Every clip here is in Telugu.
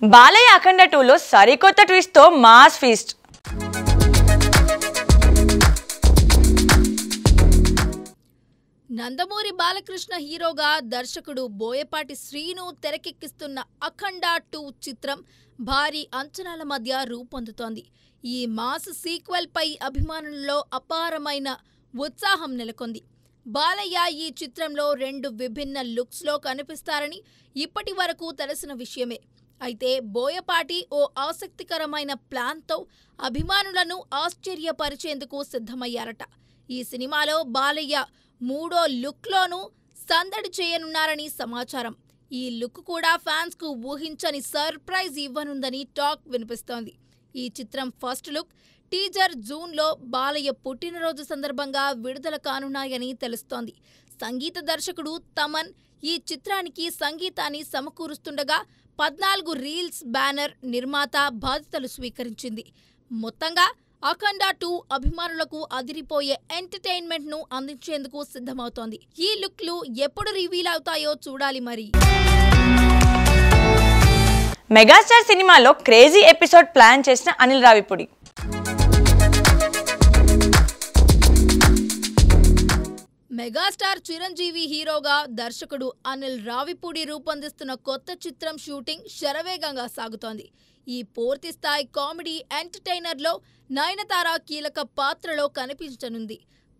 బాలయ్య అఖండ 2లో సరికొత్త ట్విస్ట్తో మాస్ ఫీస్ట్. నందమూరి బాలకృష్ణ హీరోగా దర్శకుడు బోయపాటి శ్రీను తెరకెక్కిస్తున్న అఖండ 2 చిత్రం భారీ అంచనాల మధ్య రూపొందుతోంది. ఈ మాస్ సీక్వెల్ పై అభిమానుల్లో అపారమైన ఉత్సాహం నెలకొంది. బాలయ్య ఈ చిత్రంలో 2 విభిన్న లుక్స్లో కనిపిస్తారని ఇప్పటి వరకు తెలిసిన విషయమే. అయితే బోయపాటి ఓ ఆసక్తికరమైన ప్లాన్తో అభిమానులను ఆశ్చర్యపరిచేందుకు సిద్ధమయ్యారట. ఈ సినిమాలో బాలయ్య 3వ లుక్లోనూ సందడి చేయనున్నారని సమాచారం. ఈ లుక్ కూడా ఫ్యాన్స్కు ఊహించని సర్ప్రైజ్ ఇవ్వనుందని టాక్ వినిపిస్తోంది. ఈ చిత్రం ఫస్ట్ లుక్, టీజర్ జూన్లో బాలయ్య పుట్టినరోజు సందర్భంగా విడుదల కానున్నాయని తెలుస్తోంది. సంగీత దర్శకుడు తమన్ ఈ చిత్రానికి సంగీతాన్ని సమకూరుస్తుండగా 14 రీల్స్ బ్యానర్ నిర్మాత బాధ్యతలు స్వీకరించింది. మొత్తంగా అఖండ 2 అభిమానులకు అదిరిపోయే ఎంటర్టైన్మెంట్ ను అందించేందుకు సిద్ధమవుతోంది. ఈ లుక్లు ఎప్పుడు రివీల్ అవుతాయో చూడాలి మరి. మెగాస్టార్ సినిమాలో క్రేజీ ఎపిసోడ్ ప్లాన్ చేసిన అనిల్ రావిపూడి. మెగాస్టార్ చిరంజీవి హీరోగా దర్శకుడు అనిల్ రావిపూడి రూపొందిస్తున్న కొత్త చిత్రం షూటింగ్ శరవేగంగా సాగుతోంది. ఈ పూర్తిస్థాయి కామెడీ ఎంటర్టైనర్లో నయనతార కీలక పాత్రలో కనిపించనుంది.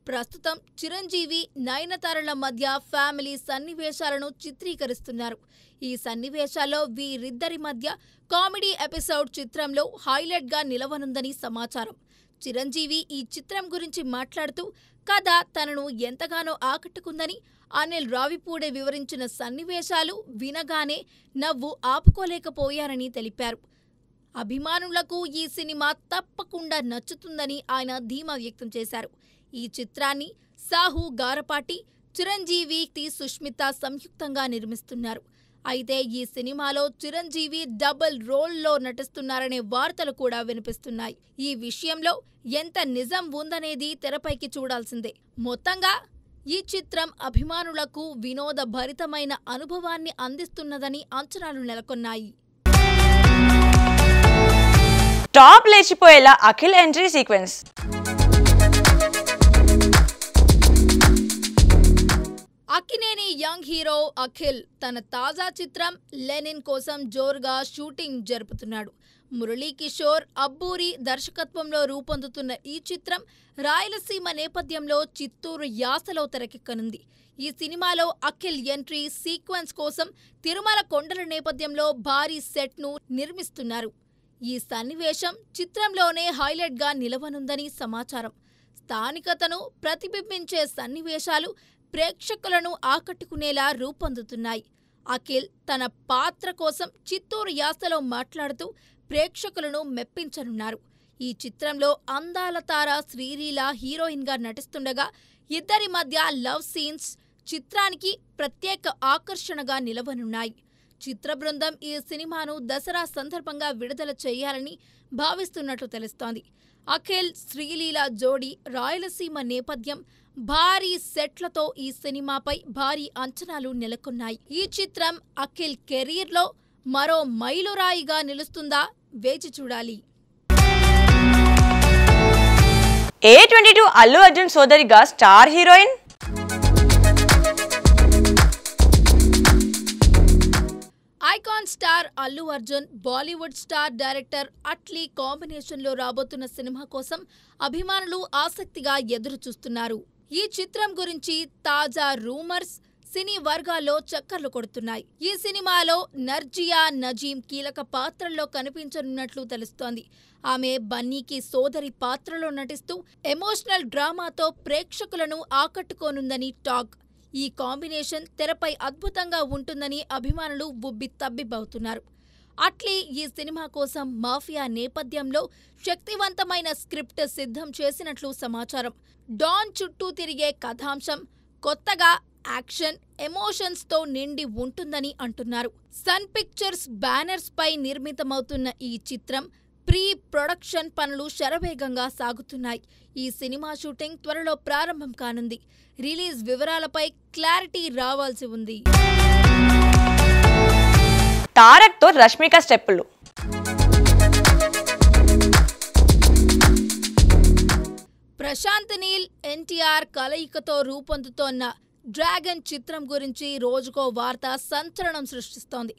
ప్రస్తుతం చిరంజీవి, నయనతారల మధ్య ఫ్యామిలీ సన్నివేశాలను చిత్రీకరిస్తున్నారు. ఈ సన్నివేశాల్లో వీరిద్దరి మధ్య కామెడీ ఎపిసోడ్ చిత్రంలో హైలైట్గా నిలవనుందని సమాచారం. చిరంజీవి ఈ చిత్రం గురించి మాట్లాడుతూ కథ తనను ఎంతగానో ఆకట్టుకుందని, అనిల్ రావిపూడి వివరించిన సన్నివేశాలు వినగానే నవ్వు ఆపుకోలేకపోయారని తెలిపారు. అభిమానులకు ఈ సినిమా తప్పకుండా నచ్చుతుందని ఆయన ధీమా వ్యక్తం చేశారు. ఈ చిత్రాన్ని సాహు గారపాటి, చిరంజీవి, సుష్మిత సంయుక్తంగా నిర్మిస్తున్నారు. అయితే ఈ సినిమాలో చిరంజీవి డబుల్ రోల్లో నటిస్తున్నారనే వార్తలు కూడా వినిపిస్తున్నాయి. ఈ విషయంలో ఎంత నిజం ఉందనేది తెరపైకి చూడాల్సిందే. మొత్తంగా ఈ చిత్రం అభిమానులకు వినోదభరితమైన అనుభవాన్ని అందిస్తున్నదని అంచనాలు నెలకొన్నాయి. టాప్ లేచిపోయేలా Akhil entry sequence. Akkineni young hero Akhil తన తాజా చిత్రం లెనిన్ కోసం జోరుగా షూటింగ్ జరుపుతున్నాడు. మురళీ కిషోర్, అబ్బూరి దర్శకత్వంలో రూపొందుతున్న ఈ చిత్రం రాయలసీమ నేపథ్యంలో చిత్తూరు యాసలో తెరకెక్కనుంది. ఈ సినిమాలో అఖిల్ ఎంట్రీ సీక్వెన్స్ కోసం తిరుమల కొండల నేపథ్యంలో భారీ సెట్ను నిర్మిస్తున్నారు. ఈ సన్నివేశం చిత్రంలోనే హైలైట్గా నిలవనుందని సమాచారం. స్థానికతను ప్రతిబింబించే సన్నివేశాలు ప్రేక్షకులను ఆకట్టుకునేలా రూపొందుతున్నాయి. అఖిల్ తన పాత్ర కోసం చిత్తూరు యాసలో మాట్లాడుతూ ప్రేక్షకులను మెప్పించనున్నారు. ఈ చిత్రంలో అందాల తార శ్రీలీల హీరోయిన్గా నటిస్తుండగా ఇద్దరి మధ్య లవ్ సీన్స్ చిత్రానికి ప్రత్యేక ఆకర్షణగా నిలవనున్నాయి. చిత్ర బృందం ఈ సినిమాను దసరా సందర్భంగా విడుదల చేయాలని భావిస్తున్నట్లు తెలుస్తోంది. అఖిల్, శ్రీలీల జోడీ, రాయలసీమ నేపథ్యం, భారీ సెట్లతో ఈ సినిమాపై భారీ అంచనాలు నెలకొన్నాయి. ఈ చిత్రం అఖిల్ కెరీర్లో మరో మైలురాయిగా నిలుస్తుందా వేచి చూడాలి. A22 అల్లు అర్జున్ సోదరిగా star heroine. Icon star Allu Arjun, Bollywood star director Atlee కాంబినేషన్లో రాబోతున్న సినిమా కోసం అభిమానులు ఆసక్తిగా ఎదురు చూస్తున్నారు. ఈ చిత్రం గురించి తాజా రూమర్స్ సినీ వర్గాల్లో చక్కర్లు కొడుతున్నాయి. ఈ సినిమాలో నర్జియా నజీం కీలక పాత్రల్లో కనిపించనున్నట్లు తెలుస్తోంది. ఆమె బన్నీకి సోదరి పాత్రలో నటిస్తూ ఎమోషనల్ డ్రామాతో ప్రేక్షకులను ఆకట్టుకోనుందని టాక్. ఈ కాంబినేషన్ తెరపై అద్భుతంగా ఉంటుందని అభిమానులు తబ్బిబ్బవుతున్నారు. అట్లీ ఈ సినిమా కోసం మాఫియా నేపథ్యంలో శక్తివంతమైన స్క్రిప్ట్ సిద్ధం చేసినట్లు సమాచారం. డాన్ చుట్టూ తిరిగే కథాంశం కొత్తగా యాక్షన్, ఎమోషన్స్తో నిండి ఉంటుందని అంటున్నారు. సన్ పిక్చర్స్ బ్యానర్స్ పై నిర్మితమవుతున్న ఈ చిత్రం ప్రీ ప్రొడక్షన్ పనులు శరవేగంగా సాగుతున్నాయి. ఈ సినిమా షూటింగ్ త్వరలో ప్రారంభం కానుంది. రిలీజ్ వివరాలపై క్లారిటీ రావాల్సి ఉంది. తారక్ తో రష్మిక స్టెప్పులు. ప్రశాంత్ నీల్ ఎన్టీఆర్ కలయికతో రూపొందుతోన్న డ్రాగన్ చిత్రం గురించి రోజుకో వార్త సంచలనం సృష్టిస్తోంది.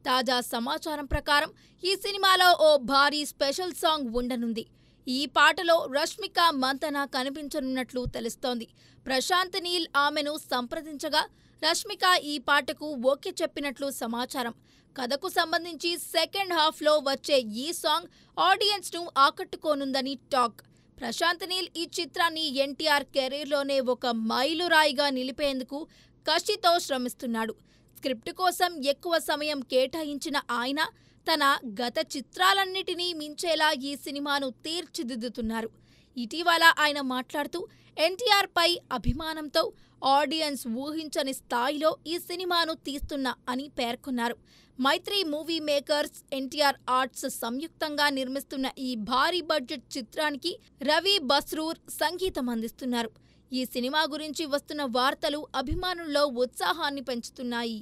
తాజా సమాచారం ప్రకారం ఈ సినిమాలో ఓ భారీ స్పెషల్ సాంగ్ ఉండనుంది. ఈ పాటలో రష్మిక మంతన కనిపించనున్నట్లు తెలుస్తోంది. ప్రశాంత్ నీల్ ఆమెను సంప్రదించగా రష్మిక ఈ పాటకు ఓకే చెప్పినట్లు సమాచారం. కథకు సంబంధించి సెకండ్ హాఫ్లో వచ్చే ఈ సాంగ్ ఆడియన్స్ను ఆకట్టుకోనుందని టాక్. ప్రశాంత్ నీల్ ఈ చిత్రాన్ని ఎన్టీఆర్ కెరీర్లోనే ఒక మైలురాయిగా నిలిపేందుకు కసితో శ్రమిస్తున్నాడు. స్క్రిప్ట్ కోసం ఎక్కువ సమయం కేటాయించిన ఆయన తన గత చిత్రాలన్నిటినీ మించేలా ఈ సినిమాను తీర్చిదిద్దుతున్నారు. ఇటీవల ఆయన మాట్లాడుతూ ఎన్టీఆర్ పై అభిమానంతో ఆడియన్స్ ఊహించని స్థాయిలో ఈ సినిమాను తీస్తున్నా అని పేర్కొన్నారు. మైత్రి మూవీ మేకర్స్, ఎన్టీఆర్ ఆర్ట్స్ సంయుక్తంగా నిర్మిస్తున్న ఈ భారీ బడ్జెట్ చిత్రానికి రవి బస్రూర్ సంగీతం అందిస్తున్నారు. ఈ సినిమా గురించి వస్తున్న వార్తలు అభిమానుల్లో ఉత్సాహాన్ని పెంచుతున్నాయి.